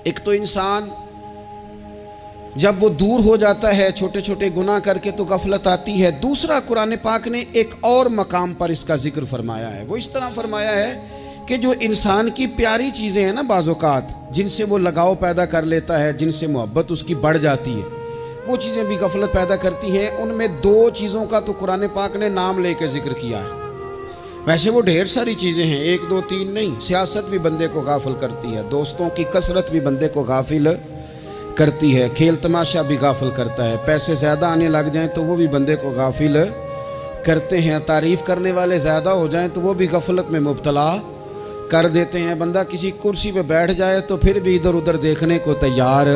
ایک تو انسان جب وہ دور ہو جاتا ہے چھوٹے چھوٹے گناہ کر کے تو غفلت آتی ہے۔ دوسرا قرآن پاک نے ایک اور مقام پر اس کا ذکر فرمایا ہے، وہ اس طرح فرمایا ہے کہ جو انسان کی پیاری چیزیں ہیں نا بعض اوقات جن سے وہ لگاؤ پیدا کر لیتا ہے، جن سے محبت اس کی بڑھ جاتی ہے، وہ چیزیں بھی غفلت پیدا کرتی ہیں۔ ان میں دو چیزوں کا تو قرآن پاک نے نام لے کے ذکر کیا ہے۔ ویسے وہ ڈھیر ساری چیزیں ہیں، ایک دو تین نہیں۔ سیاست بھی بندے کو غافل کرتی ہے، دوستوں کی کثرت بھی بندے کو غافل کرتی ہے، کھیل تماشا بھی غافل کرتا ہے، پیسے زیادہ آنے لگ جائیں تو وہ بھی بندے کو غافل کرتے ہیں، تعریف کرنے والے زیادہ ہو جائیں تو وہ بھی غفلت میں مبتلا کر دیتے ہیں۔ بندہ کسی کرسی پہ بیٹھ جائے تو پھر بھی ادھر ادھر دیکھنے کو تیار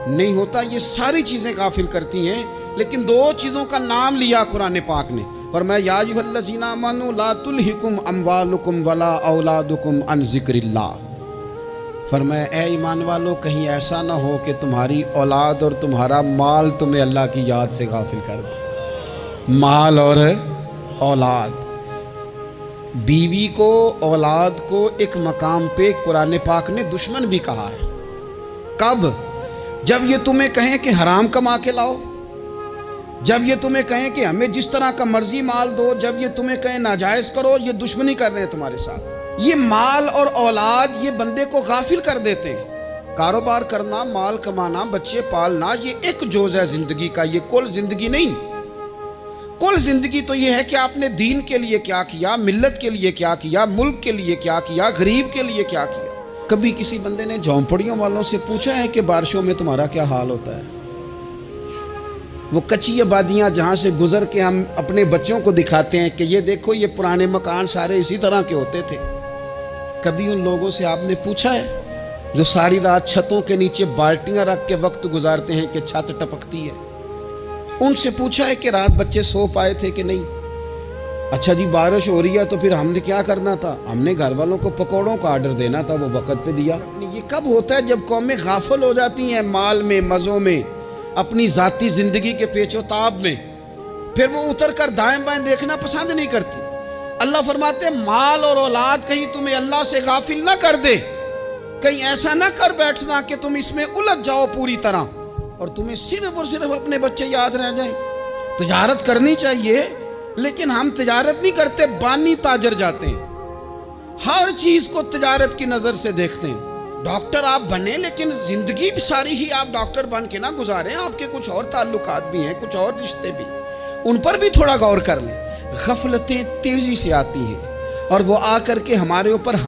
نہیں ہوتا۔ یہ ساری چیزیں غافل کرتی ہیں، لیکن دو چیزوں کا نام لیا قرآن پاک نے، فرمایا یا ایھا الذین آمنوا لا تلھکم اموالکم ولا اولادکم عن ذکر اللہ۔ فرمایا اے ایمان والو، کہیں ایسا نہ ہو کہ تمہاری اولاد اور تمہارا مال تمہیں اللہ کی یاد سے غافل کر دے۔ مال اور اولاد، بیوی کو، اولاد کو ایک مقام پہ قرآن پاک نے دشمن بھی کہا ہے۔ کب؟ جب یہ تمہیں کہیں کہ حرام کما کے لاؤ، جب یہ تمہیں کہیں کہ ہمیں جس طرح کا مرضی مال دو، جب یہ تمہیں کہیں ناجائز کرو، یہ دشمنی کر رہے ہیں تمہارے ساتھ۔ یہ مال اور اولاد یہ بندے کو غافل کر دیتے ہیں۔ کاروبار کرنا، مال کمانا، بچے پالنا، یہ ایک جز ہے زندگی کا، یہ کل زندگی نہیں۔ کل زندگی تو یہ ہے کہ آپ نے دین کے لیے کیا کیا، ملت کے لیے کیا کیا، ملک کے لیے کیا کیا، غریب کے لیے کیا کیا۔ کبھی کسی بندے نے جھونپڑیوں والوں سے پوچھا ہے کہ بارشوں میں تمہارا کیا حال ہوتا ہے؟ وہ کچی آبادیاں جہاں سے گزر کے ہم اپنے بچوں کو دکھاتے ہیں کہ یہ دیکھو یہ پرانے مکان سارے اسی طرح کے ہوتے تھے، کبھی ان لوگوں سے آپ نے پوچھا ہے جو ساری رات چھتوں کے نیچے بالٹیاں رکھ کے وقت گزارتے ہیں کہ چھت ٹپکتی ہے؟ ان سے پوچھا ہے کہ رات بچے سو پائے تھے کہ نہیں؟ اچھا جی بارش ہو رہی ہے تو پھر ہم نے کیا کرنا تھا؟ ہم نے گھر والوں کو پکوڑوں کا آرڈر دینا تھا، وہ وقت پہ دیا۔ یہ کب ہوتا ہے؟ جب قومیں غافل ہو جاتی ہیں مال میں، مزوں میں، اپنی ذاتی زندگی کے پیچ و تاب میں، پھر وہ اتر کر دائیں بائیں دیکھنا پسند نہیں کرتی۔ اللہ فرماتے ہیں مال اور اولاد کہیں تمہیں اللہ سے غافل نہ کر دے، کہیں ایسا نہ کر بیٹھنا کہ تم اس میں الجھ جاؤ پوری طرح اور تمہیں صرف اور صرف اپنے بچے یاد رہ جائیں۔ تجارت کرنی چاہیے، لیکن ہم تجارت نہیں کرتے، بانی تاجر جاتے ہیں، ہر چیز کو تجارت کی نظر سے دیکھتے ہیں۔ ڈاکٹر آپ بنیں لیکن زندگی ساری ہی آپ ڈاکٹر بن کے نہ گزاریں، آپ کے کچھ اور تعلقات بھی ہیں، کچھ اور رشتے بھی، ان پر بھی تھوڑا غور کر لیں۔ غفلتیں تیزی سے آتی ہیں اور وہ آ کر کے ہمارے اوپر